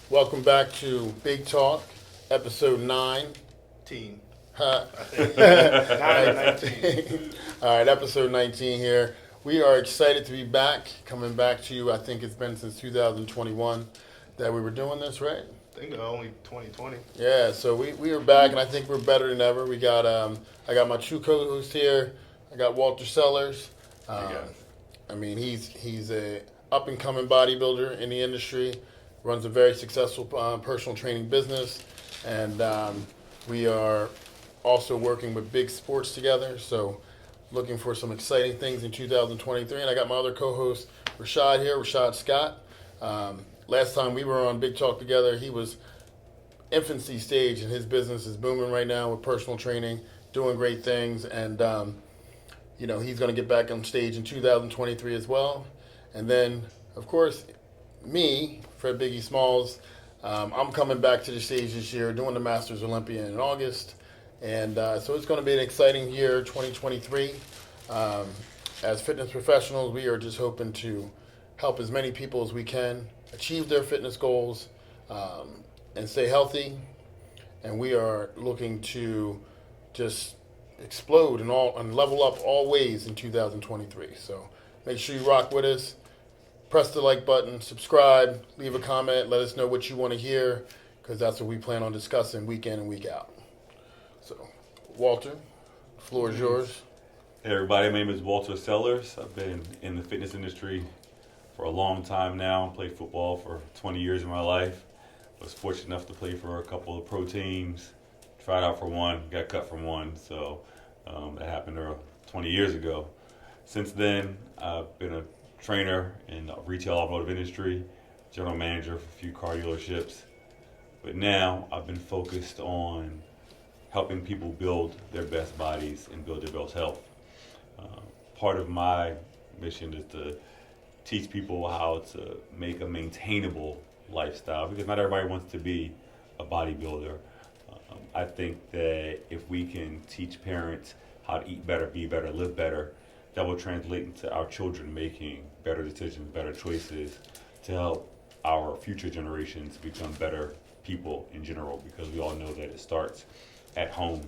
Welcome back to Big Talk, episode 9. Team. Huh. I think. 9 and 19. All right, episode 19 here. We are excited to be back, coming back to you. I think it's been since 2021 that we were doing this, right? I think only 2020. Yeah, so we are back, and I think we're better than ever. We got I got my two co-hosts here. I got Walter Sellers. I mean, he's a up and coming bodybuilder in the industry. Runs a very successful personal training business, and we are also working with big sports together. So, looking for some exciting things in 2023. And I got my other co-host Rashad here, Rashad Scott. Last time we were on Big Talk together, he was infancy stage, and his business is booming right now with personal training, doing great things, and he's going to get back on stage in 2023 as well. And then, of course, me, Fred Biggie Smalls, I'm coming back to the stage this year, doing the Masters Olympia in August, and so it's going to be an exciting year, 2023. As fitness professionals, we are just hoping to help as many people as we can achieve their fitness goals and stay healthy. And we are looking to just explode and level up all ways in 2023. So make sure you rock with us. Press the like button, subscribe, leave a comment, let us know what you want to hear, because that's what we plan on discussing week in and week out. So, Walter, the floor is yours. Hey everybody, my name is Walter Sellers. I've been in the fitness industry for a long time now. Played football for 20 years of my life. Was fortunate enough to play for a couple of pro teams. Tried out for one, got cut from one, so that happened 20 years ago. Since then, I've been a trainer in the retail automotive industry, general manager for a few car dealerships. But now I've been focused on helping people build their best bodies and build their best health. Part of my mission is to teach people how to make a maintainable lifestyle, because not everybody wants to be a bodybuilder. I think that if we can teach parents how to eat better, be better, live better, that will translate into our children making better decisions, better choices to help our future generations become better people in general, because we all know that it starts at home.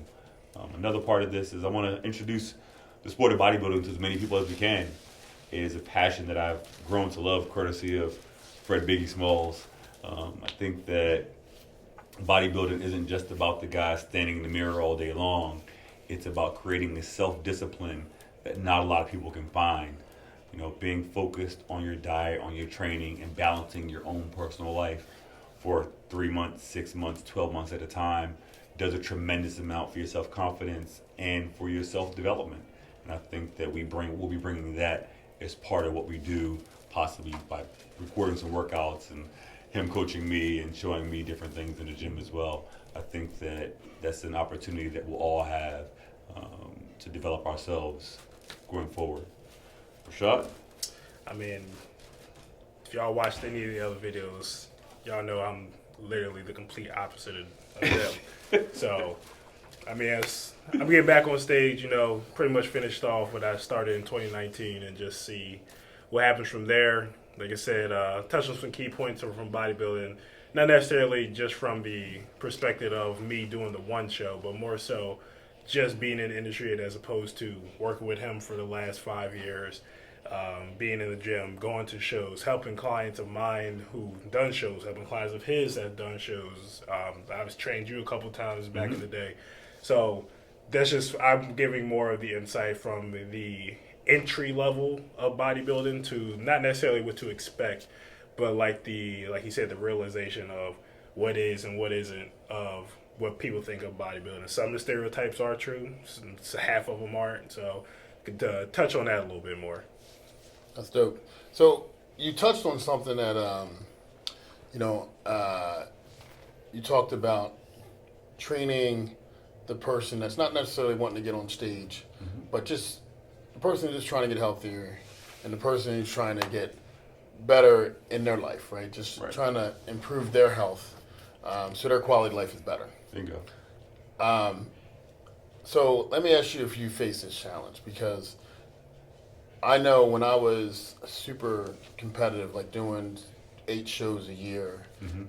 Another part of this is I want to introduce the sport of bodybuilding to as many people as we can. It is a passion that I've grown to love courtesy of Fred Biggie Smalls. I think that bodybuilding isn't just about the guy standing in the mirror all day long. It's about creating this self-discipline that not a lot of people can find. Being focused on your diet, on your training, and balancing your own personal life for 3 months, 6 months, 12 months at a time does a tremendous amount for your self-confidence and for your self-development. And I think that we'll be bringing that as part of what we do, possibly by recording some workouts and him coaching me and showing me different things in the gym as well. I think that that's an opportunity that we'll all have to develop ourselves going forward. Rashad? I mean, if y'all watched any of the other videos, y'all know I'm literally the complete opposite of them. So, I mean, I'm getting back on stage, pretty much finished off what I started in 2019 and just see what happens from there. Like I said, touch on some key points from bodybuilding, not necessarily just from the perspective of me doing the one show, but more so just being in the industry as opposed to working with him for the last 5 years, being in the gym, going to shows, helping clients of mine who've done shows, helping clients of his that have done shows. I've trained you a couple times back in the day. So that's just, I'm giving more of the insight from the entry level of bodybuilding to not necessarily what to expect, but like you said, the realization of what is and what isn't of what people think of bodybuilding. Some of the stereotypes are true, half of them aren't. So could touch on that a little bit more. That's dope. So you touched on something that you talked about training the person that's not necessarily wanting to get on stage, but just the person who's just trying to get healthier and the person who's trying to get better in their life, right? Just trying to improve their health so their quality of life is better. Bingo. So let me ask you if you face this challenge, because I know when I was super competitive, like doing 8 shows a year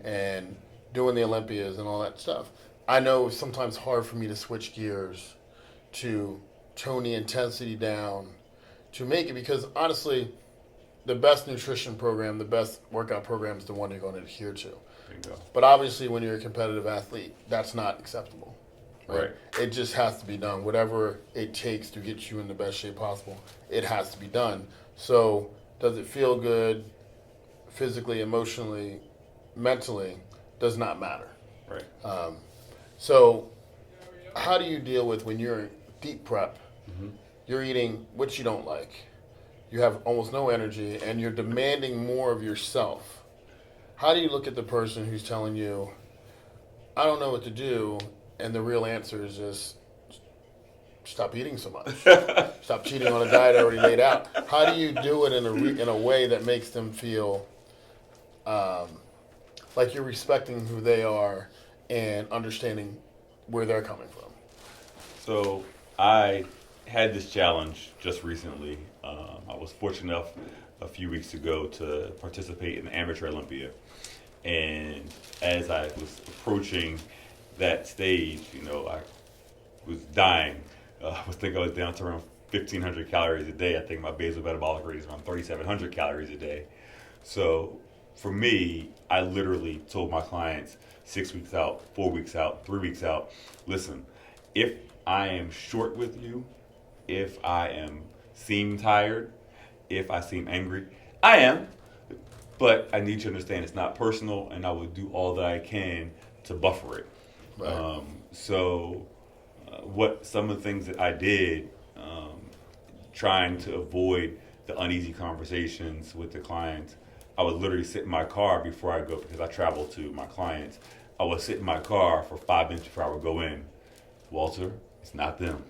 and doing the Olympias and all that stuff, I know it's sometimes hard for me to switch gears to tone the intensity down to make it, because honestly, the best nutrition program, the best workout program is the one you're going to adhere to. Bingo. But obviously, when you're a competitive athlete, that's not acceptable. Right. It just has to be done. Whatever it takes to get you in the best shape possible, it has to be done. So, does it feel good physically, emotionally, mentally? Does not matter. Right. So, how do you deal with when you're in deep prep? You're eating what you don't like. You have almost no energy, and you're demanding more of yourself. How do you look at the person who's telling you, I don't know what to do, and the real answer is just stop eating so much. Stop cheating on a diet already laid out. How do you do it in a way that makes them feel like you're respecting who they are and understanding where they're coming from? So I had this challenge just recently. I was fortunate enough a few weeks ago to participate in the Amateur Olympia. And as I was approaching that stage, I was dying. I was down to around 1,500 calories a day. I think my basal metabolic rate is around 3,700 calories a day. So for me, I literally told my clients 6 weeks out, 4 weeks out, 3 weeks out, listen, if I am short with you, if I seem tired, if I seem angry, I am. But I need you to understand it's not personal, and I will do all that I can to buffer it. Right. What some of the things that I did, trying to avoid the uneasy conversations with the clients, I would literally sit in my car before I go, because I travel to my clients. I would sit in my car for 5 minutes before I would go in. Walter, it's not them.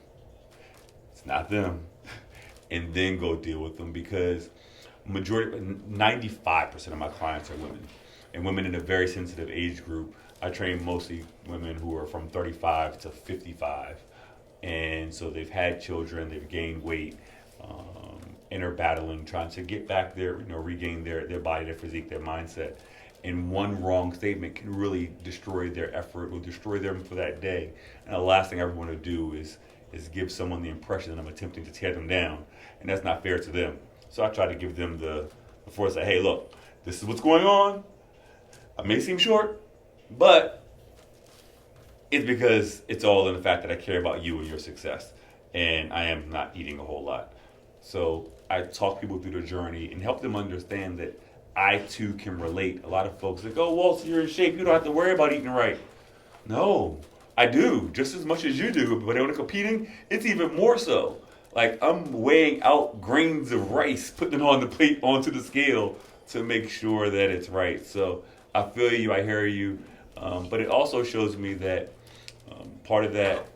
It's not them. And then go deal with them, because 95% of my clients are women, and women in a very sensitive age group. I train mostly women who are from 35 to 55, and so they've had children, they've gained weight, and are battling, trying to get back their, regain their body, their physique, their mindset. And one wrong statement can really destroy their effort or destroy them for that day. And the last thing I ever want to do is give someone the impression that I'm attempting to tear them down, and that's not fair to them. So I try to give them the force that, hey, look, this is what's going on. I may seem short, but it's because it's all in the fact that I care about you and your success, and I am not eating a whole lot. So I talk people through their journey and help them understand that I too can relate. A lot of folks that go, Walt, you're in shape, you don't have to worry about eating right. No, I do, just as much as you do, but when I'm competing, it's even more so. Like, I'm weighing out grains of rice, putting it on the plate, onto the scale to make sure that it's right. So I feel you, I hear you, but it also shows me that part of that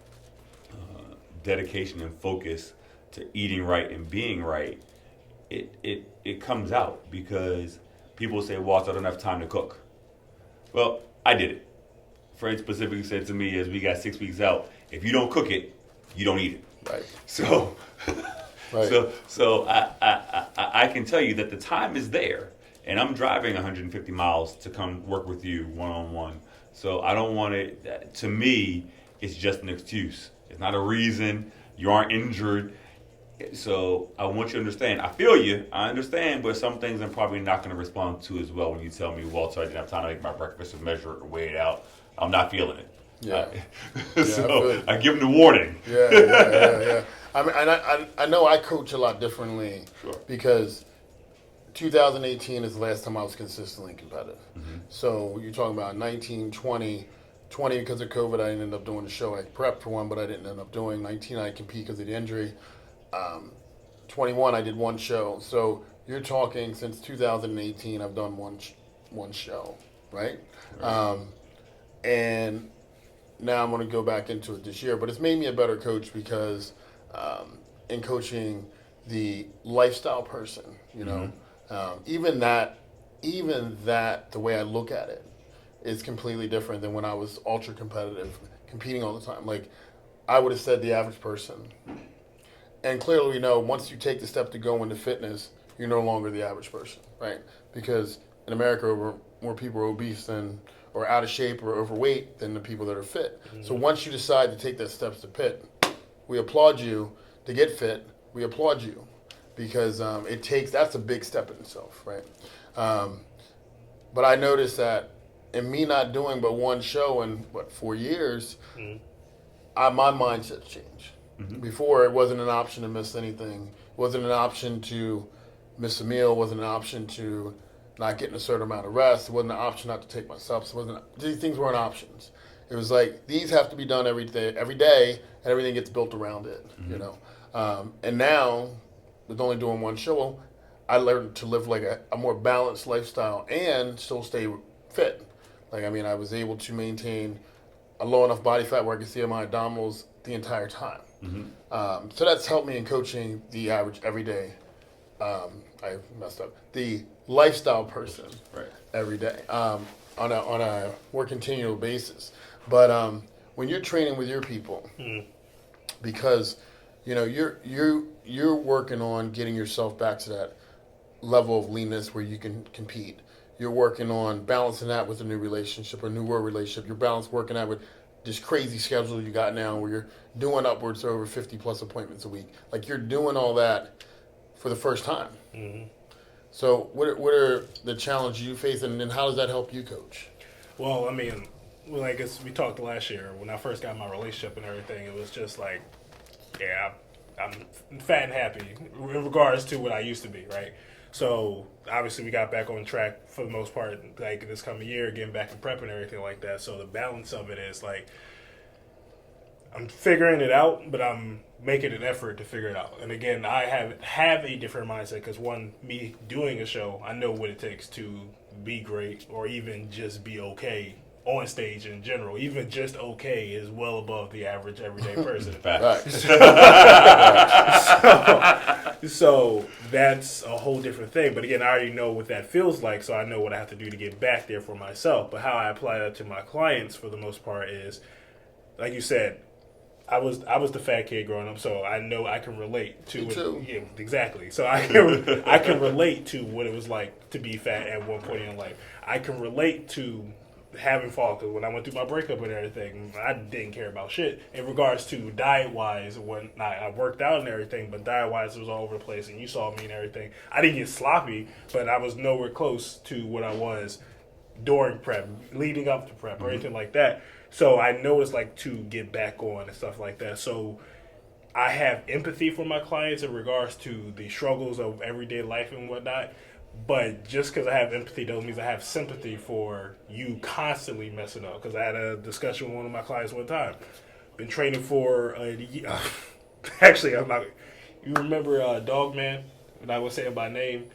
dedication and focus to eating right and being right, it comes out because people say, Walter, I don't have time to cook. Well, I did it. Fred specifically said to me as we got 6 weeks out, if you don't cook it, you don't eat it. Right. So, Right. so I can tell you that the time is there, and I'm driving 150 miles to come work with you one-on-one. So I don't want it, to me, it's just an excuse. It's not a reason. You aren't injured. So I want you to understand. I feel you. I understand, but some things I'm probably not going to respond to as well when you tell me, Walter, I didn't have time to make my breakfast and measure it or weigh it out. I'm not feeling it. Yeah. So I give them the warning. Yeah. I mean, I know I coach a lot differently. Sure. Because 2018 is the last time I was consistently competitive. Mm-hmm. So you're talking about 19, 20. 20 because of COVID, I didn't end up doing the show. I prepped for one, but I didn't end up doing. 19, I compete because of the injury. 21, I did one show. So you're talking since 2018, I've done one show, right? And now I'm going to go back into it this year. But it's made me a better coach because in coaching the lifestyle person, even that, the way I look at it is completely different than when I was ultra competitive, competing all the time. Like, I would have said the average person. And clearly we know once you take the step to go into fitness, you're no longer the average person, right? Because in America, more people are obese than or out of shape or overweight than the people that are fit. So once you decide to take those steps to fit, we applaud you to get fit. We applaud you because that's a big step in itself, right? But I noticed that in me not doing but one show in 4 years, my mindset changed. Before, it wasn't an option to miss anything. It wasn't an option to miss a meal. It wasn't an option to not getting a certain amount of rest. It wasn't an option not to take my subs. These things weren't options. It was like these have to be done every day, and everything gets built around it. You know, and now with only doing one show, I learned to live like a more balanced lifestyle and still stay fit. Like, I mean, I was able to maintain a low enough body fat where I could see my abdominals the entire time. So that's helped me in coaching the average everyday. I messed up the lifestyle person every day on a more continual basis. But when you're training with your people, because you know you're working on getting yourself back to that level of leanness where you can compete. You're working on balancing that with a new relationship, a new world relationship. You're working that with this crazy schedule you got now where you're doing upwards of over 50 plus appointments a week. Like, you're doing all that for the first time. So what are the challenges you face, and then how does that help you coach? Well, I mean, I guess we talked last year when I first got my relationship and everything. It was just like, yeah, I'm fat and happy in regards to what I used to be, right? So obviously we got back on track for the most part, like this coming year, getting back in prep and everything like that. So the balance of it is like I'm figuring it out, but I'm making an effort to figure it out. And again, I have a different mindset because me doing a show, I know what it takes to be great or even just be okay on stage in general. Even just okay is well above the average everyday person. So that's a whole different thing. But again, I already know what that feels like, so I know what I have to do to get back there for myself. But how I apply that to my clients for the most part is, like you said, I was the fat kid growing up, so I know I can relate to it. Yeah, exactly. So I can relate to what it was like to be fat at one point in life. I can relate to having fall, because when I went through my breakup and everything, I didn't care about shit in regards to diet wise. When I worked out and everything, but diet wise it was all over the place, and you saw me and everything. I didn't get sloppy, but I was nowhere close to what I was during prep, leading up to prep, or anything like that. So I know it's like to get back on and stuff like that. So I have empathy for my clients in regards to the struggles of everyday life and whatnot. But just because I have empathy doesn't mean I have sympathy for you constantly messing up. Because I had a discussion with one of my clients one time. Been training for a year. Actually, I'm not. You remember Dog Man? And I was saying by name.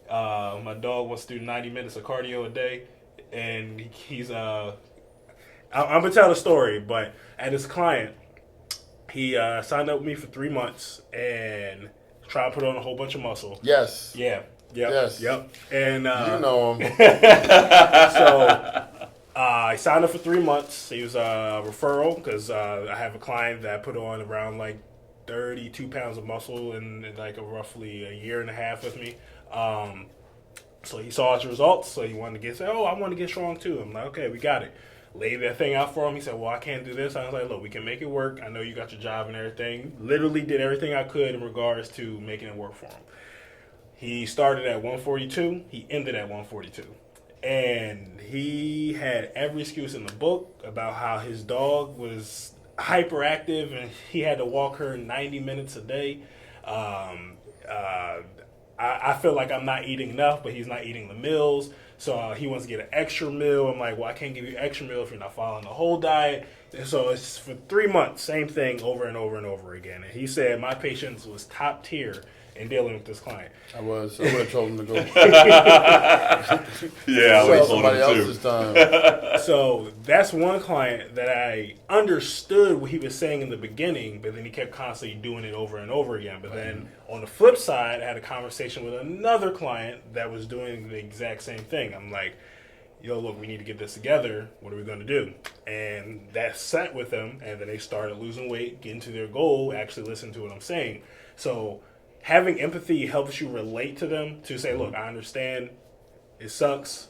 My dog wants to do 90 minutes of cardio a day. And he's I'm going to tell the story, but at his client, he signed up with me for 3 months and tried to put on a whole bunch of muscle. Yes. Yeah. Yep. Yes. Yep. And you know him. So I signed up for 3 months. He was a referral because I have a client that put on around like 32 pounds of muscle in like roughly a year and a half with me. So he saw his results. So he wanted to I want to get strong too. I'm like, okay, we got it. Laid that thing out for him. He said, well, I can't do this. I was like, look, we can make it work. I know you got your job and everything. Literally did everything I could in regards to making it work for him. He started at 142. He ended at 142. And he had every excuse in the book about how his dog was hyperactive and he had to walk her 90 minutes a day. I feel like I'm not eating enough, but he's not eating the meals. So he wants to get an extra meal. I'm like, well, I can't give you extra meal if you're not following the whole diet. And so it's for 3 months, same thing over and over and over again. And he said my patience was top tier in dealing with this client. I would have told him to go. Yeah, I would have told somebody him else's too. time. So that's one client that I understood what he was saying in the beginning, but then he kept constantly doing it over and over again. But then on the flip side, I had a conversation with another client that was doing the exact same thing. I'm like, yo, look, we need to get this together. What are we going to do? And that sat with them, and then they started losing weight, getting to their goal, actually listening to what I'm saying. So having empathy helps you relate to them to say, look, I understand It sucks,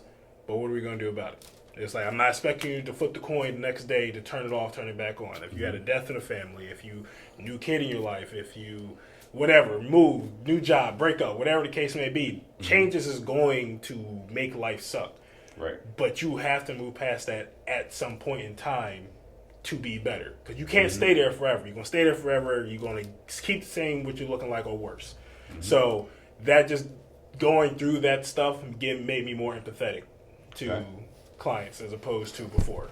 but what are we going to do about it? It's like, I'm not expecting you to flip the coin the next day to turn it off, turn it back on. If you had a death in the family, if you new kid in your life, if you whatever, move, new job, break up, whatever the case may be, changes is going to make life suck. Right. But you have to move past that at some point in time to be better. Because you can't stay there forever. You're going to stay there forever. You're going to keep saying what you're looking like or worse. So that just going through that stuff made me more empathetic to clients as opposed to before.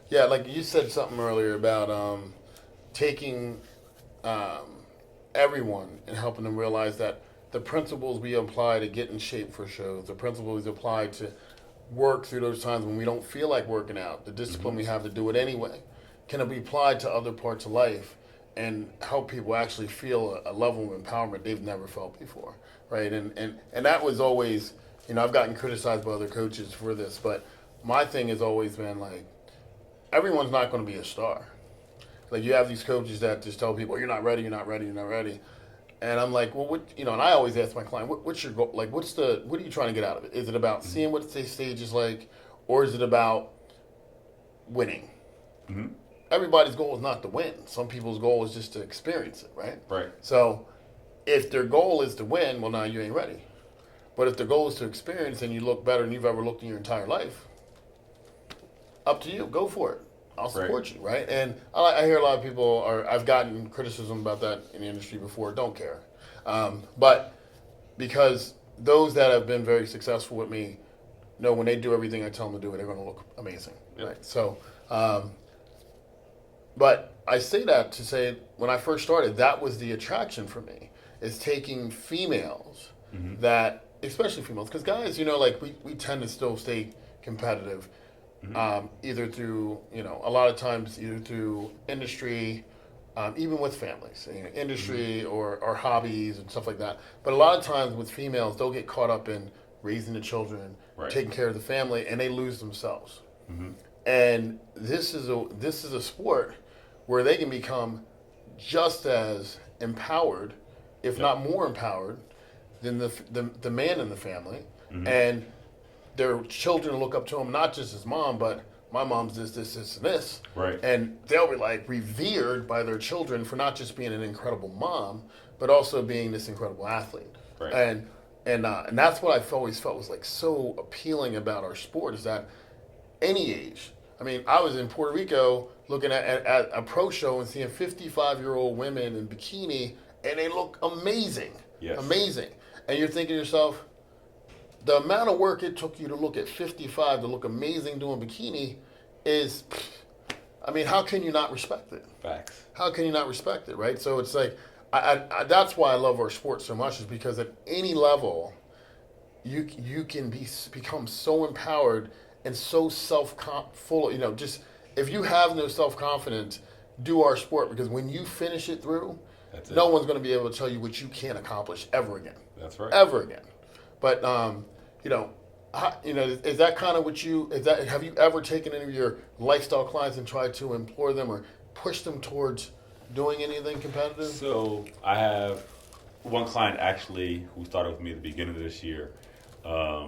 Yeah, like you said something earlier about taking everyone and helping them realize that the principles we apply to get in shape for shows, the principles we apply to work through those times when we don't feel like working out, the discipline we have to do it anyway, can be applied to other parts of life and help people actually feel a level of empowerment they've never felt before, right? And that was always, I've gotten criticized by other coaches for this, but my thing has always been like, everyone's not going to be a star. Like, you have these coaches that just tell people, you're not ready, you're not ready, you're not ready. And I'm like, well, and I always ask my client, what's your goal? Like, what are you trying to get out of it? Is it about seeing what the stage is like, or is it about winning? Mm-hmm. Everybody's goal is not to win. Some people's goal is just to experience it, right? Right. So if their goal is to win, well, now you ain't ready. But if the goal is to experience and you look better than you've ever looked in your entire life, up to you. Go for it. I'll support you, right? And I hear a lot of people I've gotten criticism about that in the industry before. Don't care. But because those that have been very successful with me know when they do everything I tell them to do, they're going to look amazing, right? So, but I say that to say when I first started, that was the attraction for me, is taking females that, especially females, because guys, like we tend to still stay competitive. Either through, a lot of times either through industry, even with families, industry or hobbies and stuff like that. But a lot of times with females, they'll get caught up in raising the children, taking care of the family, and they lose themselves. And this is a sport where they can become just as empowered, if not more empowered, than the man in the family. And their children look up to them, not just as mom, but my mom's this, and this. Right. And they'll be like revered by their children for not just being an incredible mom, but also being this incredible athlete. Right. And that's what I've always felt was like so appealing about our sport, is that any age. I mean, I was in Puerto Rico looking at a pro show and seeing 55-year-old women in bikini, and they look amazing. Yes. Amazing. And you're thinking to yourself, the amount of work it took you to look at 55 to look amazing doing bikini is, how can you not respect it? Facts. How can you not respect it, right? So it's like, that's why I love our sport so much, is because at any level, you can become so empowered and so full. Just if you have no self-confidence, do our sport, because when you finish it through, no one's going to be able to tell you what you can't accomplish ever again. That's right. Ever again. But is that kind of have you ever taken any of your lifestyle clients and tried to implore them or push them towards doing anything competitive? So I have one client actually who started with me at the beginning of this year.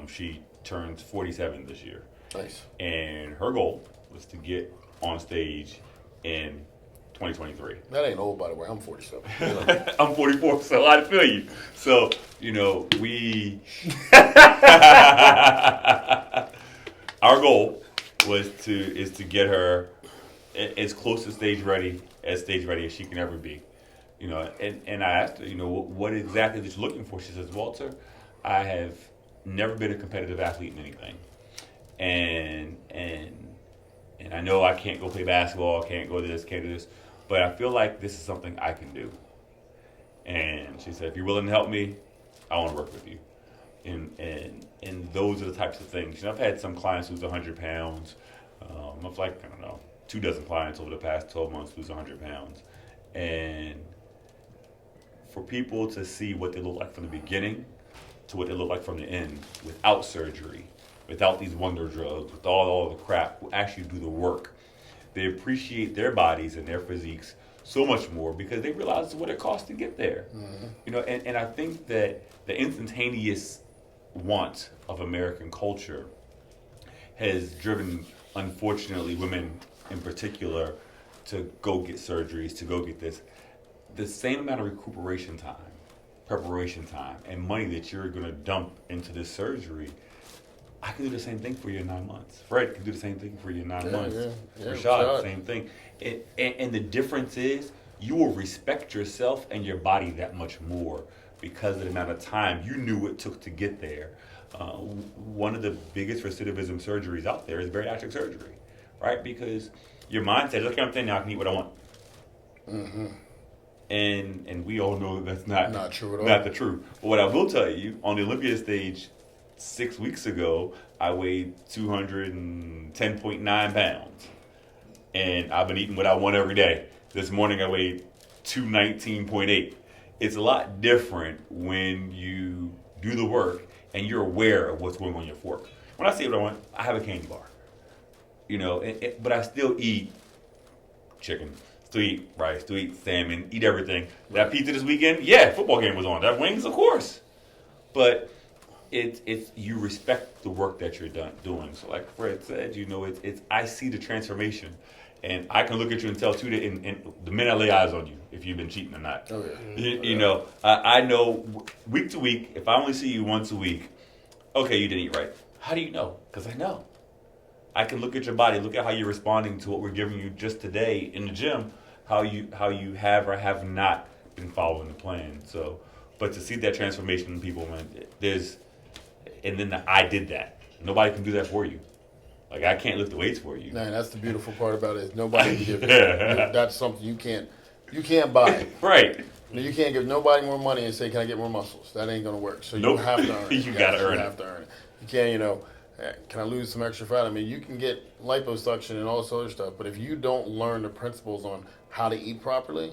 She turns 47 this year. Nice. And her goal was to get on stage in 2023. That ain't old, by the way. I'm 47. I'm 44, so I feel you. So, our goal is to get her as close to stage ready as she can ever be. And I asked her, what exactly is she looking for? She says, Walter, I have never been a competitive athlete in anything. And I know I can't go play basketball, can't go this, can't do this, but I feel like this is something I can do. And she said, if you're willing to help me, I want to work with you. And those are the types of things. I've had some clients lose 100 pounds. I've 24 clients over the past 12 months lose 100 pounds. And for people to see what they look like from the beginning to what they look like from the end, without surgery, without these wonder drugs, with all the crap, who actually do the work, they appreciate their bodies and their physiques so much more because they realize what it costs to get there. And I think that the instantaneous want of American culture has driven, unfortunately, women in particular to go get surgeries, to go get this. The same amount of recuperation time, preparation time, and money that you're going to dump into this surgery, I can do the same thing for you in 9 months. Fred can do the same thing for you in 9 months. Rashad, same thing. And the difference is you will respect yourself and your body that much more because of the amount of time you knew it took to get there. One of the biggest recidivism surgeries out there is bariatric surgery, right? Because your mind says, okay, I'm thin now, I can eat what I want. Mm-hmm. And we all know that's not true at all. Not the truth. But what I will tell you, on the Olympia stage 6 weeks ago, I weighed 210.9 pounds. And I've been eating what I want every day. This morning I weighed 219.8. It's a lot different when you do the work and you're aware of what's going on your fork. When I say what I want, I have a candy bar. You know, but I still eat chicken. Still eat rice, still eat salmon, eat everything. That pizza this weekend, yeah, football game was on. That wings, of course. But it's you respect the work that you're doing. So like Fred said, you know, it's I see the transformation. And I can look at you and tell too that in the minute I lay eyes on you, if you've been cheating or not. Okay. You know, I know week to week, if I only see you once a week, okay, you didn't eat right. How do you know? Because I know. I can look at your body, look at how you're responding to what we're giving you just today in the gym, how you have or have not been following the plan. So, but to see that transformation in people, man, and then I did that. Nobody can do that for you. Like I can't lift the weights for you. Man, that's the beautiful part about it. Is nobody can give you. That's something you can't buy. Right. You can't give nobody more money and say, "Can I get more muscles?" That ain't gonna work. So Nope. you have to earn it. You gotta earn it. You have to earn it. You can't, can I lose some extra fat? I mean, you can get liposuction and all this other stuff, but if you don't learn the principles on how to eat properly,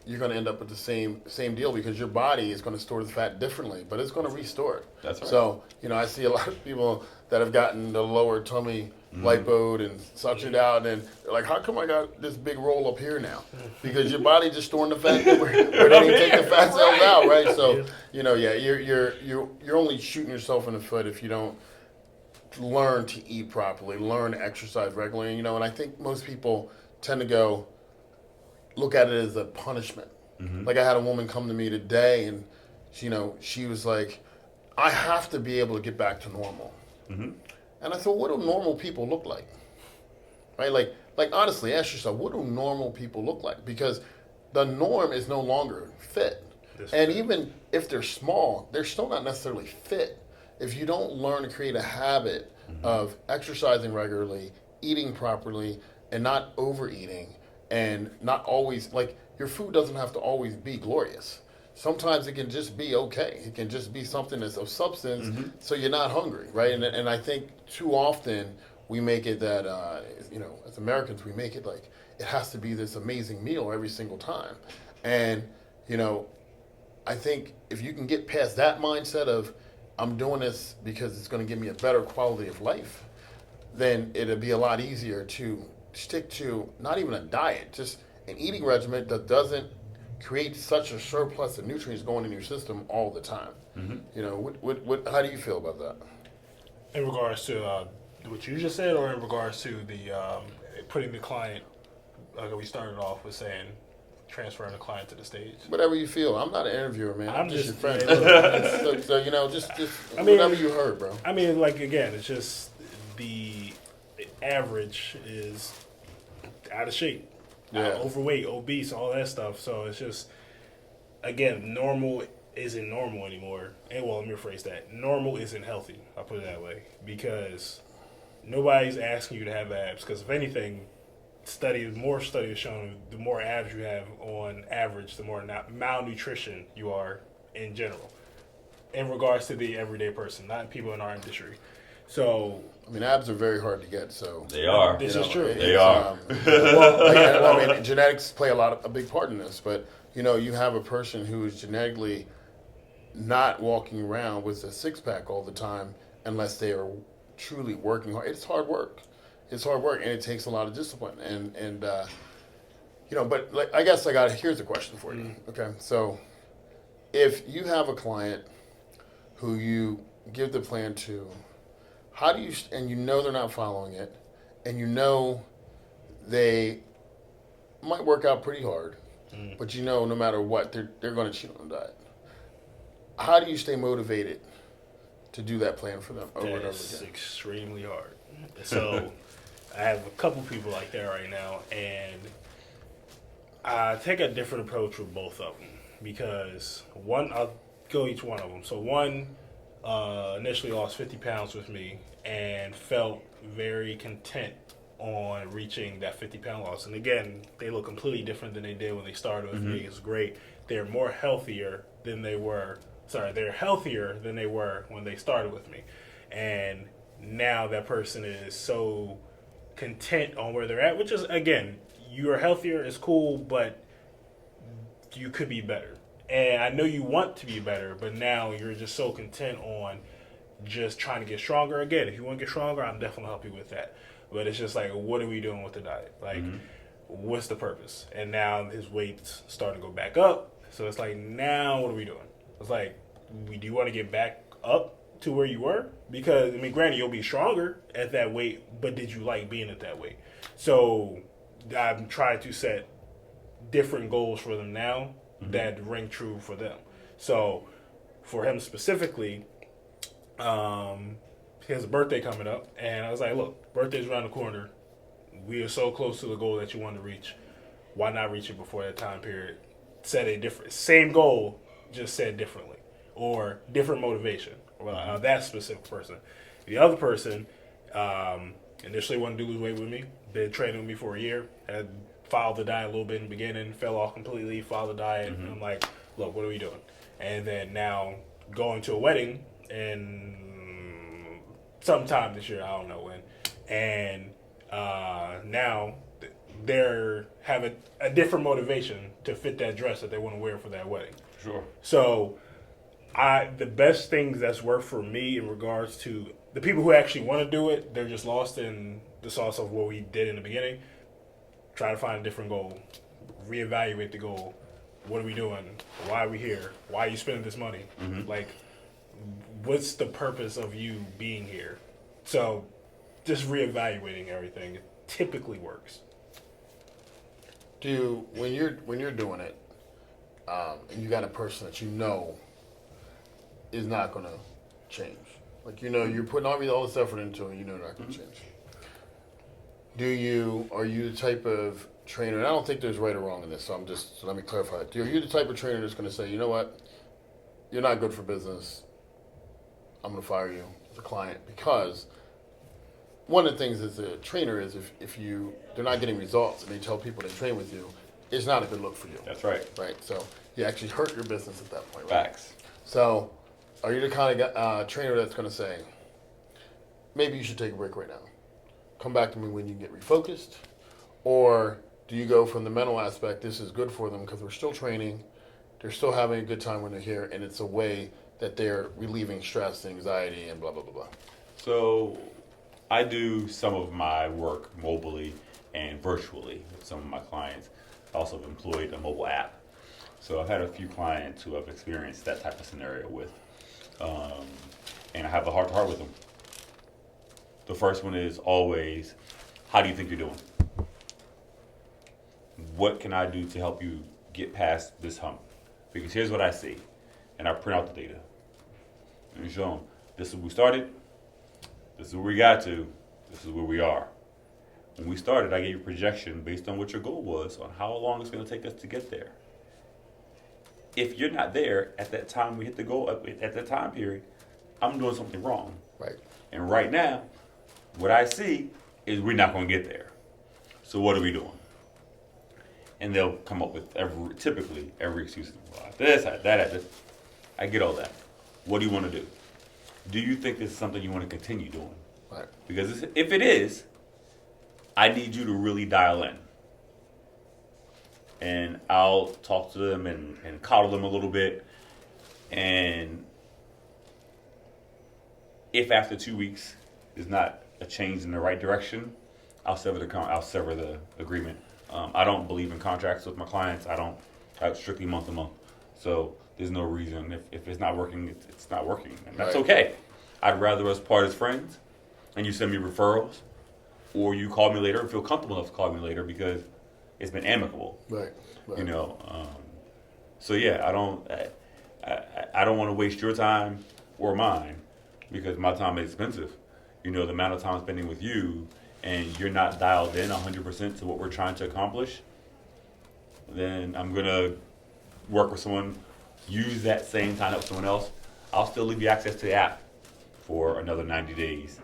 you're going to end up with the same deal because your body is going to store the fat differently, but it's going to restore it. That's right. So, I see a lot of people that have gotten the lower tummy lipoed and suctioned out, and they're like, how come I got this big roll up here now? Because your body just storing the fat where they didn't take the fat cells out, right? So, you're only shooting yourself in the foot if you don't learn to eat properly, learn to exercise regularly, and I think most people tend to look at it as a punishment. Mm-hmm. Like I had a woman come to me today and she was like, I have to be able to get back to normal. Mm-hmm. And I thought, what do normal people look like? Right? Like honestly, ask yourself, what do normal people look like? Because the norm is no longer fit. And even if they're small, they're still not necessarily fit. If you don't learn to create a habit of exercising regularly, eating properly, and not overeating, and not always, your food doesn't have to always be glorious. Sometimes it can just be okay. It can just be something that's of substance, so you're not hungry, right? And I think too often we make it that, as Americans, we make it like it has to be this amazing meal every single time. And, I think if you can get past that mindset of, I'm doing this because it's going to give me a better quality of life, then it'll be a lot easier to stick to not even a diet, just an eating regimen that doesn't create such a surplus of nutrients going in your system all the time. Mm-hmm. How do you feel about that? In regards to what you just said, or in regards to the putting the client, like we started off with saying, transferring the client to the stage? Whatever you feel. I'm not an interviewer, man. I'm just your friend. Yeah, just whatever you heard, bro. I mean, again, it's just the average is out of shape, overweight, obese, all that stuff. So it's just, again, normal isn't normal anymore. And well, let me rephrase that. Normal isn't healthy. I'll put it that way. Because nobody's asking you to have abs. Because if anything, more studies have shown the more abs you have on average, the more malnutrition you are in general. In regards to the everyday person, not people in our industry. So, I mean, abs are very hard to get. So they are. This is true. They are. Genetics play a big part in this. But you have a person who is genetically not walking around with a six-pack all the time unless they are truly working hard. It's hard work. It's hard work, and it takes a lot of discipline. But I guess here's a question for you. Okay, so if you have a client who you give the plan to, how do you, and you know they're not following it, and you know they might work out pretty hard, but you know no matter what, they're going to cheat on the diet. How do you stay motivated to do that plan for them over and over That's again? extremely hard. So I have a couple people like that right now, and I take a different approach with both of them because one, I'll go each one of them. So one initially lost 50 pounds with me and felt very content on reaching that 50-pound loss. And again, they look completely different than they did when they started with me. It's great. They're more healthier than they were. Sorry, they're healthier than they were when they started with me. And now that person is so content on where they're at, which is, again, you're healthier, it's cool, but you could be better. And I know you want to be better, but now you're just so content on just trying to get stronger. Again, if you want to get stronger, I'm definitely help you with that. But it's just like, what are we doing with the diet? Like, what's the purpose? And now his weight's starting to go back up. So it's like, now what are we doing? It's like, do you want to get back up to where you were? Because, I mean, granted, you'll be stronger at that weight, but did you like being at that weight? So I'm trying to set different goals for them now that ring true for them. So for him specifically, he has a birthday coming up, and I was like, look, birthday's around the corner. We are so close to the goal that you want to reach. Why not reach it before that time period? Set a different, same goal, just said differently, or different motivation. Well, that specific person. The other person initially wanted to lose weight with me, been training with me for a year, had followed the diet a little bit in the beginning, fell off completely, followed the diet, and I'm like, look, what are we doing? And then now going to a wedding in sometime this year, I don't know when, and now they're having a different motivation to fit that dress that they want to wear for that wedding. Sure. So the best things that's worked for me in regards to the people who actually want to do it, they're just lost in the sauce of what we did in the beginning. Try to find a different goal, reevaluate the goal. What are we doing? Why are we here? Why are you spending this money? Like, what's the purpose of you being here? So just reevaluating everything typically works. When you're doing it, and you got a person that you know is not going to change, like you're putting all this effort into it, they're not going to change. Are you the type of trainer? And I don't think there's right or wrong in this, so let me clarify it. Are you the type of trainer that's going to say, you know what, you're not good for business, I'm going to fire you as a client? Because one of the things as a trainer is if they're not getting results and they tell people they train with you, it's not a good look for you. That's right. Right. So you actually hurt your business at that point. Right? Facts. So are you the kind of trainer that's going to say, maybe you should take a break right now, come back to me when you get refocused? Or do you go from the mental aspect, this is good for them because we're still training, they're still having a good time when they're here, and it's a way that they're relieving stress, anxiety, and blah, blah, blah, blah? So I do some of my work mobily and virtually with some of my clients. I also have employed a mobile app. So I've had a few clients who I've experienced that type of scenario with. And I have a heart-to-heart with them. The first one is always, how do you think you're doing? What can I do to help you get past this hump? Because here's what I see. And I print out the data. And show them, this is where we started. This is where we got to. This is where we are. When we started, I gave you a projection based on what your goal was on how long it's going to take us to get there. If you're not there at that time we hit the goal, at that time period, I'm doing something wrong. Right. And right now, what I see is we're not going to get there. So what are we doing? And they'll come up with typically every excuse. Well, I had this, I had that, I had this. I get all that. What do you want to do? Do you think this is something you want to continue doing? Right. Because if it is, I need you to really dial in. And I'll talk to them and coddle them a little bit. And if after 2 weeks there's not a change in the right direction, I'll sever the agreement. I don't believe in contracts with my clients. I strictly month to month. So there's no reason if it's not working, it's not working, and that's Right. okay. I'd rather us part as friends, and you send me referrals, or you call me later and feel comfortable enough to call me later because it's been amicable. Right. You know. So yeah, I don't want to waste your time or mine because my time is expensive. You know, the amount of time I'm spending with you, and you're not dialed in 100% to what we're trying to accomplish, then I'm gonna work with someone, use that same time up with someone else. I'll still leave you access to the app for another 90 days.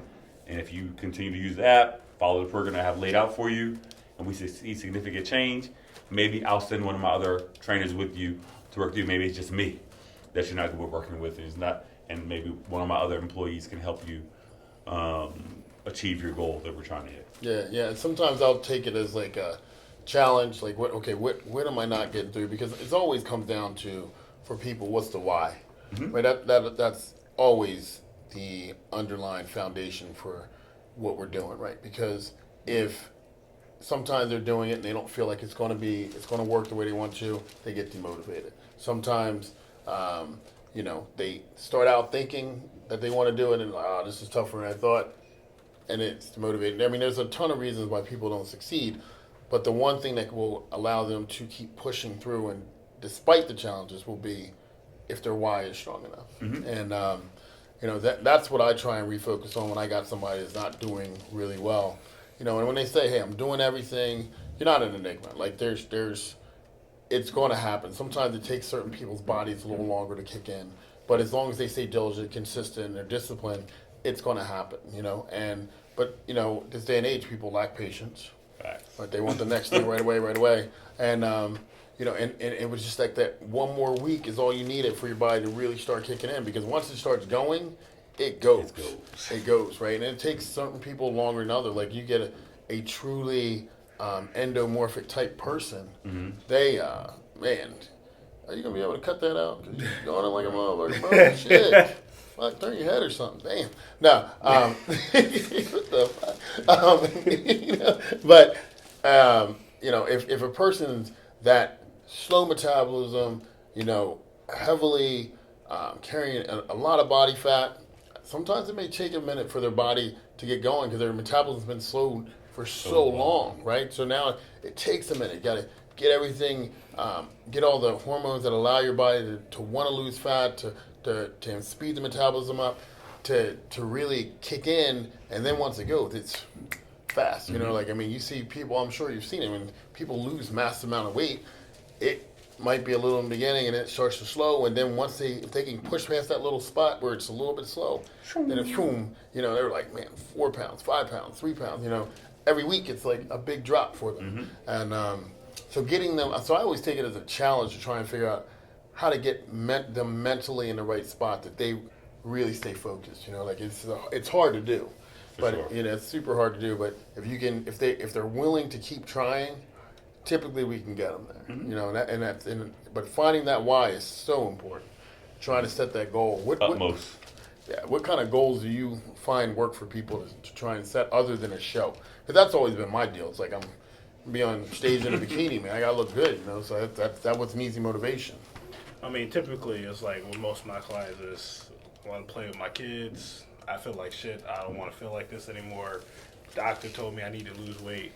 And if you continue to use the app, follow the program I have laid out for you, and we see significant change, maybe I'll send one of my other trainers with you to work with you. Maybe it's just me that you're not working with, and it's not, and maybe one of my other employees can help you achieve your goal that we're trying to hit. Yeah. And sometimes I'll take it as like a challenge. Like, what am I not getting through? Because it always comes down to, for people, what's the why? Mm-hmm. Right. That's always the underlying foundation for what we're doing. Right. Because if sometimes they're doing it and they don't feel like it's going to work the way they want to, they get demotivated. Sometimes, they start out thinking that they want to do it and this is tougher than I thought, and it's demotivated. I mean, there's a ton of reasons why people don't succeed, but the one thing that will allow them to keep pushing through and despite the challenges will be if their why is strong enough. Mm-hmm. And that's what I try and refocus on when I got somebody that's not doing really well. And when they say, "Hey, I'm doing everything," you're not an enigma. Like it's going to happen. Sometimes it takes certain people's bodies a little longer to kick in, but as long as they stay diligent, consistent, they're disciplined, it's going to happen. But this day and age, people lack patience. Facts. But they want the next thing right away. And and it was just like that. One more week is all you needed for your body to really start kicking in, because once it starts going, it goes. It goes, right? And it takes certain people longer than others. Like you get a truly endomorphic type person, Mm-hmm. they, man, are you going to be able to cut that out? Because you're going in like a motherfucker, bro. Shit. Fuck, turn your head or something. Damn. No. What the fuck? But, if a person's that slow metabolism, heavily carrying a lot of body fat, sometimes it may take a minute for their body to get going because their metabolism's been slowed for so long, right? So now it takes a minute. You got to get everything, get all the hormones that allow your body to want to lose fat, to speed the metabolism up, to really kick in, and then once it goes, it's fast. You see people, I'm sure you've seen it, when people lose massive amount of weight, it might be a little in the beginning and it starts to slow, and then if they can push past that little spot where it's a little bit slow, then they're like, man, 4 pounds, 5 pounds, 3 pounds, every week it's like a big drop for them. Mm-hmm. And so getting them, so I always take it as a challenge to try and figure out how to get them mentally in the right spot that they really stay focused. It's hard to do, but sure. It's super hard to do. But if they're willing to keep trying, typically we can get them there. Mm-hmm. But finding that why is so important. Trying to set that goal. Utmost. What kind of goals do you find work for people to try and set other than a show? Because that's always been my deal. It's like I'm be on stage in a bikini, man. I gotta look good, So that was an easy motivation. I mean, typically it's like with most of my clients is I want to play with my kids. I feel like shit. I don't want to feel like this anymore. Doctor told me I need to lose weight.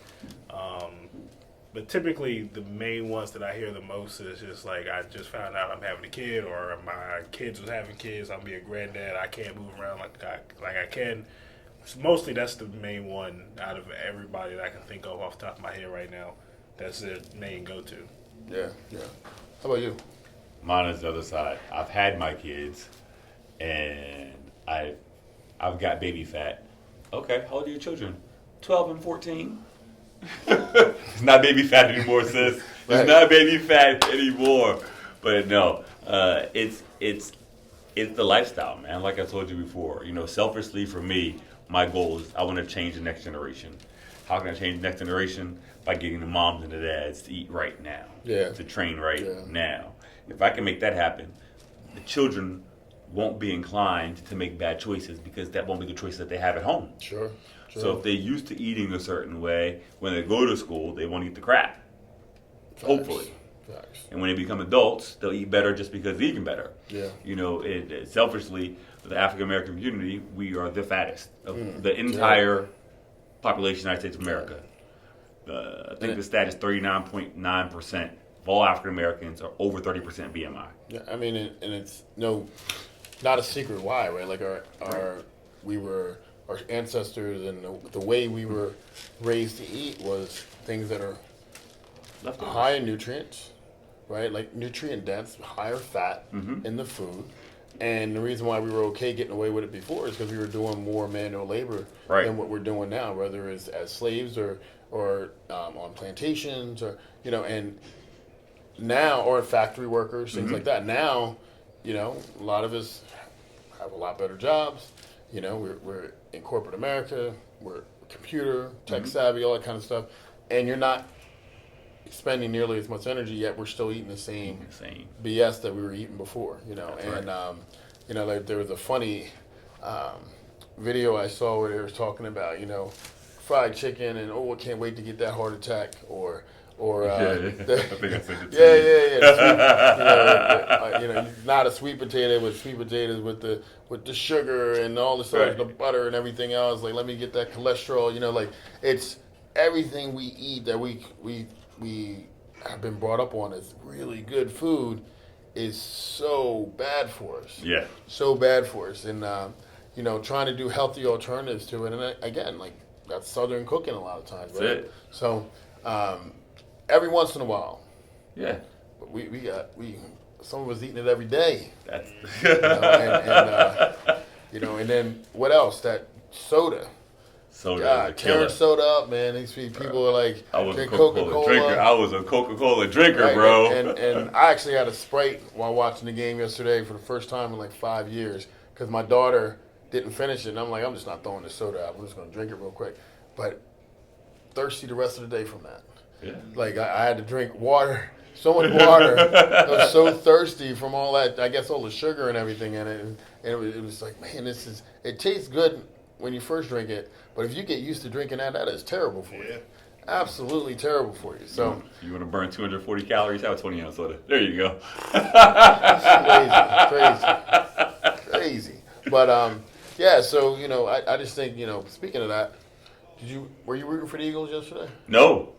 But typically the main ones that I hear the most is just like, I just found out I'm having a kid, or my kids was having kids. I'm being a granddad. I can't move around like I can. So mostly that's the main one out of everybody that I can think of off the top of my head right now. That's their main go-to. Yeah. How about you? Mine is the other side. I've had my kids, and I've got baby fat. Okay, how old are your children? 12 and 14. It's not baby fat anymore, sis. It's not baby fat anymore. But no, it's the lifestyle, man. Like I told you before, selfishly for me, my goal is I want to change the next generation. How can I change the next generation? By getting the moms and the dads to eat right now, to train now. If I can make that happen, the children won't be inclined to make bad choices because that won't be the choices that they have at home. Sure. So if they're used to eating a certain way, when they go to school, they won't eat the crap. Facts. Hopefully. Facts. And when they become adults, they'll eat better just because they're eating better. Yeah. You know, selfishly, for the African American community, we are the fattest of the entire population of the United States of America. I think the stat is 39.9% of all African Americans are over 30% BMI. Yeah, I mean, and it's not a secret why, right? Like our ancestors and the way we were raised to eat was things that are Leftovers. high in nutrients, right? Like nutrient dense, higher fat in the food. And the reason why we were okay getting away with it before is because we were doing more manual labor than what we're doing now, whether it's as slaves or on plantations or, and now, or factory workers, things like that. Now, a lot of us have a lot better jobs. We're in corporate America, we're computer, tech savvy, all that kind of stuff. And you're not spending nearly as much energy, yet we're still eating the same BS that we were eating before, there was a funny video I saw where they were talking about, fried chicken and, I can't wait to get that heart attack, or I think I sent it to you. Not a sweet potato with sweet potatoes with the sugar and all this the butter and everything else. Like, let me get that cholesterol. It's everything we eat that we have been brought up on as really good food is so bad for us. Yeah. So bad for us. And, trying to do healthy alternatives to it. And again, that's Southern cooking a lot of times, right? That's it. So, every once in a while. Yeah. But some of us eating it every day. That's And then what else? That soda. soda. God, tearing soda up, man. These people are like, I was a drink Coca-Cola drinker. I was a Coca-Cola drinker, right, bro. And I actually had a Sprite while watching the game yesterday for the first time in 5 years because my daughter didn't finish it. And I'm like, I'm just not throwing this soda out. I'm just going to drink it real quick. But thirsty the rest of the day from that. Yeah. I had to drink water, so much water. I was so thirsty from all that, I guess all the sugar and everything in it. And it was like, man, it tastes good when you first drink it. But if you get used to drinking that is terrible for you. Absolutely terrible for you. So you want to burn 240 calories? Have a 20-ounce soda. There you go. Crazy. But yeah. So I just think speaking of that, were you rooting for the Eagles yesterday? No.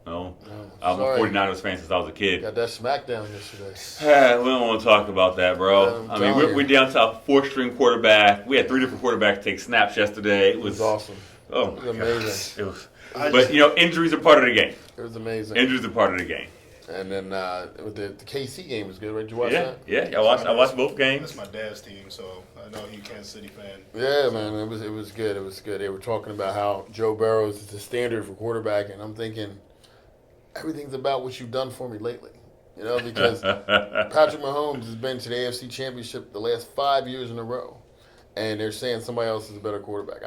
I'm a sorry. 49ers fan since I was a kid. Got that smackdown yesterday. We don't want to talk about that, bro. I mean, we're down to a 4-string quarterback. We had 3 different quarterbacks take snaps yesterday. It was awesome. Oh, it was amazing. It was. But injuries are part of the game. It was amazing. Injuries are part of the game. And then with the KC game was good, right? Did you watch that? Yeah. I watched both games. That's my dad's team, so I know he's a Kansas City fan. Yeah, man, it was good. It was good. They were talking about how Joe Burrows is the standard for quarterback, and I'm thinking everything's about what you've done for me lately. Because Patrick Mahomes has been to the AFC Championship the last 5 years in a row, and they're saying somebody else is a better quarterback.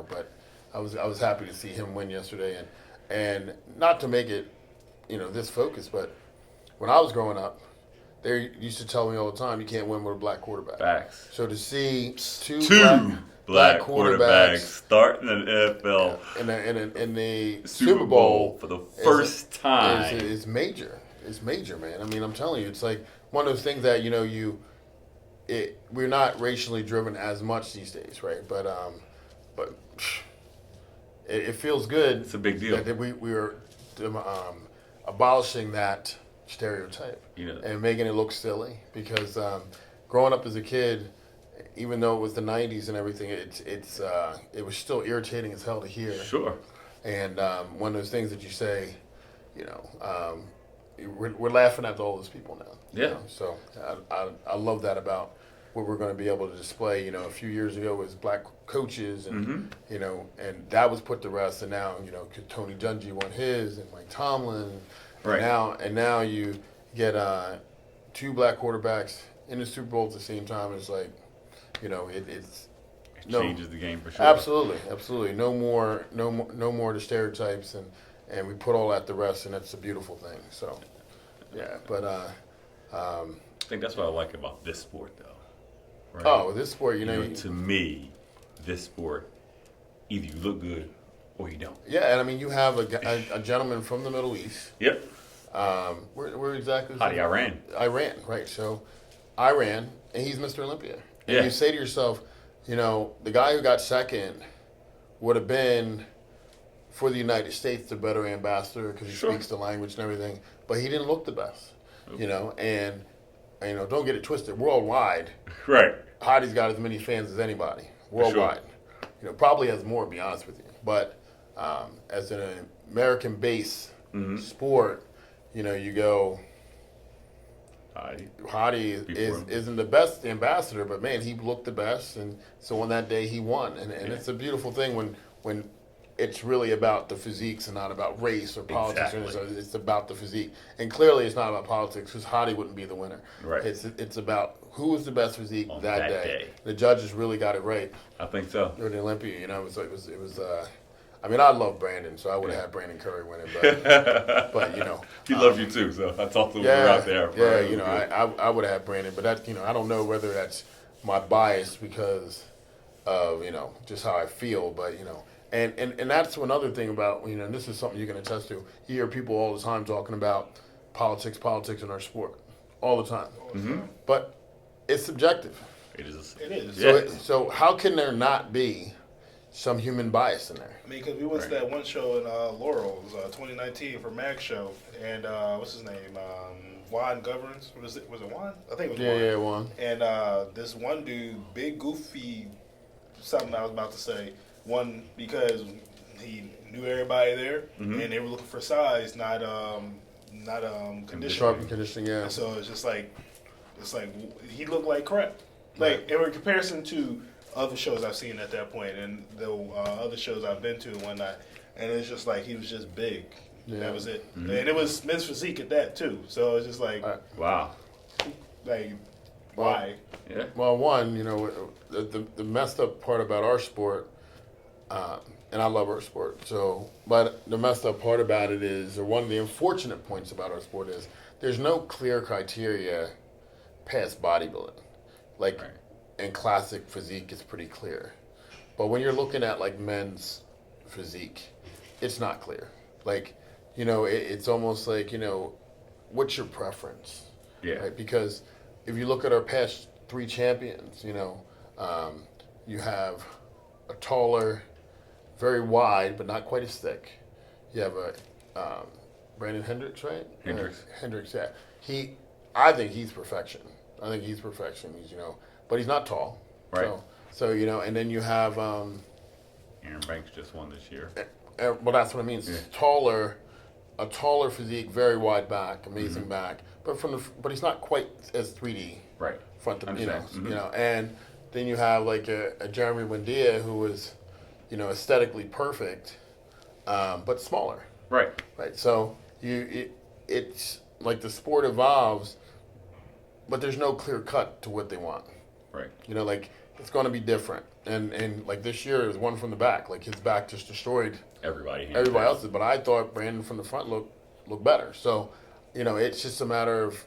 But I was happy to see him win yesterday, and not to make it this focus, but when I was growing up, they used to tell me all the time, you can't win with a black quarterback. Facts. So to see two black quarterbacks start in the NFL in the Super Bowl for the first time is major. It's major, man. I mean, I'm telling you, it's like one of those things that we're not racially driven as much these days, right? But it feels good. It's a big deal that we are abolishing that stereotype and making it look silly. Because growing up as a kid, even though it was the '90s and everything, it was still irritating as hell to hear. Sure. And one of those things that you say, we're laughing at all those people now. Yeah. So I love that about what we're going to be able to display. A few years ago was black coaches, and and that was put to rest. And now Tony Dungy won his, and Mike Tomlin. Right. And now you get 2 black quarterbacks in the Super Bowl at the same time. It's like, it changes the game for sure. Absolutely. No more the stereotypes, and we put all that to rest, and that's a beautiful thing. So, yeah. But I think that's what I like about this sport, though. Right? Oh, this sport, to me, this sport, either you look good or you don't. Yeah, and I mean, you have a gentleman from the Middle East. Yep. Where exactly? is Hadi, it? Iran. Iran, right? So, Iran, and he's Mr. Olympia. And Yeah. you say to yourself, the guy who got second would have been for the United States the better ambassador because he Sure. speaks the language and everything, but he didn't look the best. And don't get it twisted. Worldwide, Right. Hadi's got as many fans as anybody worldwide. Probably has more, to be honest with you. But as an American-based sport, you go. Hadi isn't the best ambassador, but man, he looked the best, and so on that day he won. And it's a beautiful thing when it's really about the physiques and not about race or politics. Exactly. It's about the physique, and clearly it's not about politics because Hadi wouldn't be the winner. Right. It's about who was the best physique On that that day. day. The judges really got it right I think so. during the Olympia. It was. I mean, I love Brandon, so I would have had Brandon Curry winning, but He loves you too, so I talked to him yeah, out there. yeah, It was good. I would have had Brandon, but that I don't know whether that's my bias because of just how I feel, but and that's another thing about and this is something you can attest to. You hear people all the time talking about politics in our sport, all the time, but it's subjective. It is. It is. Yeah. So how can there not be some human bias in there? I mean, because we went to that one show in Laurel, it was 2019 for Mag's show, and what's his name? Juan Governs. Was it Juan? I think it was Juan. Yeah, one. And this one dude, big goofy, something I was about to say, won because he knew everybody there, and they were looking for size, not conditioning. Sharp and conditioning, yeah. And so it's like he looked like crap. Like in comparison to other shows I've seen at that point, and the other shows I've been to and whatnot, and it's just like he was just big. Yeah. That was it, and it was men's physique at that too. So it's just like, Wow. why? Yeah. Well, one, the messed up part about our sport, and I love our sport. So, but the messed up part about it is, or one of the unfortunate points about our sport is, there's no clear criteria past bodybuilding. Like, Right. in classic physique, it's pretty clear. But when you're looking at like men's physique, it's not clear. Like, it's almost like, what's your preference? Yeah. Right? Because if you look at our past 3 champions, you have a taller, very wide, but not quite as thick. You have a Brandon Hendricks, right? Hendricks. Hendricks, yeah. I think he's perfection. He's, but he's not tall. Right. So and then you have, Aaron Banks just won this year. well, that's what I mean. Yeah. A taller physique, very wide back, amazing back, but he's not quite as 3D Right. front to Understand. and then you have like a Jeremy Buendia who was, aesthetically perfect, but smaller, Right. right? So it's like the sport evolves, but there's no clear cut to what they want. Right. Like it's going to be different, and like this year is one from the back, like his back just destroyed Everybody else's, but I thought Brandon from the front looked better. So, it's just a matter of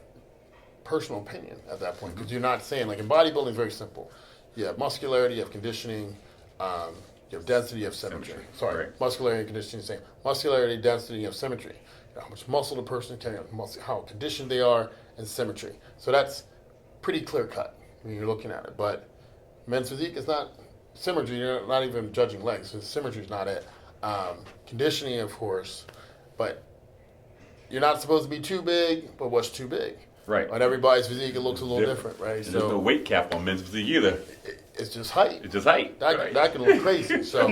personal opinion at that point because you're not saying like in bodybuilding is very simple. You have muscularity, you have conditioning, you have density, you have symmetry. Symmetry, Sorry, right. muscularity and conditioning. Same muscularity, density, you have symmetry. How much muscle the person can, how conditioned they are, and symmetry. So that's pretty clear cut when you're looking at it. But men's physique is not symmetry. You're not even judging legs. So symmetry is not it. Conditioning, of course, but you're not supposed to be too big. But what's too big? Right. On everybody's physique, it looks a little different, right? And there's no weight cap on men's physique either. It's just height. It's just height. That can look crazy. So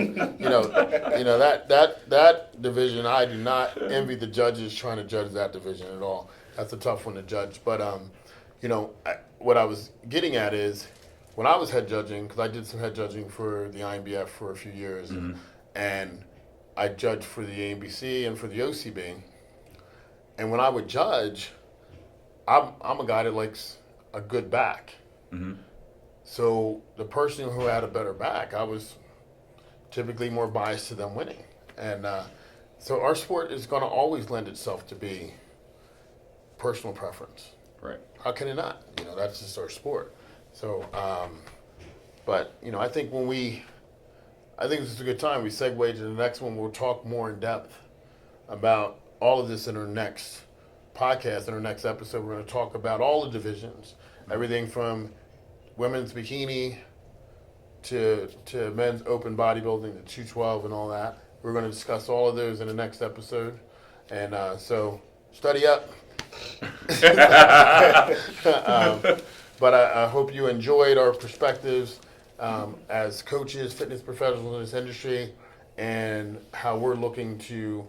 that division, I do not envy the judges trying to judge that division at all. That's a tough one to judge. But what I was getting at is when I was head judging, because I did some head judging for the INBF for a few years, and I judged for the AMBC and for the OCB. And when I would judge, I'm a guy that likes a good back. So the person who had a better back, I was typically more biased to them winning. And so our sport is going to always lend itself to be personal preference. Right. How can it not? That's just our sport. So, but I think I think this is a good time. We segue to the next one. We'll talk more in depth about all of this in our next podcast, in our next episode, we're going to talk about all the divisions, everything from women's bikini to men's open bodybuilding, the 212 and all that. We're going to discuss all of those in the next episode. And so study up. But I hope you enjoyed our perspectives as coaches, fitness professionals in this industry, and how we're looking to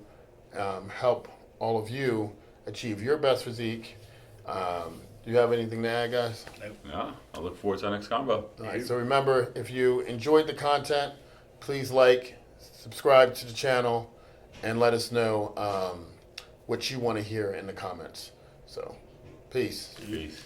help all of you achieve your best physique. Do you have anything to add, guys? Yeah, I look forward to our next combo. All right, so remember, if you enjoyed the content, please like, subscribe to the channel, and let us know what you want to hear in the comments. So, peace. Peace.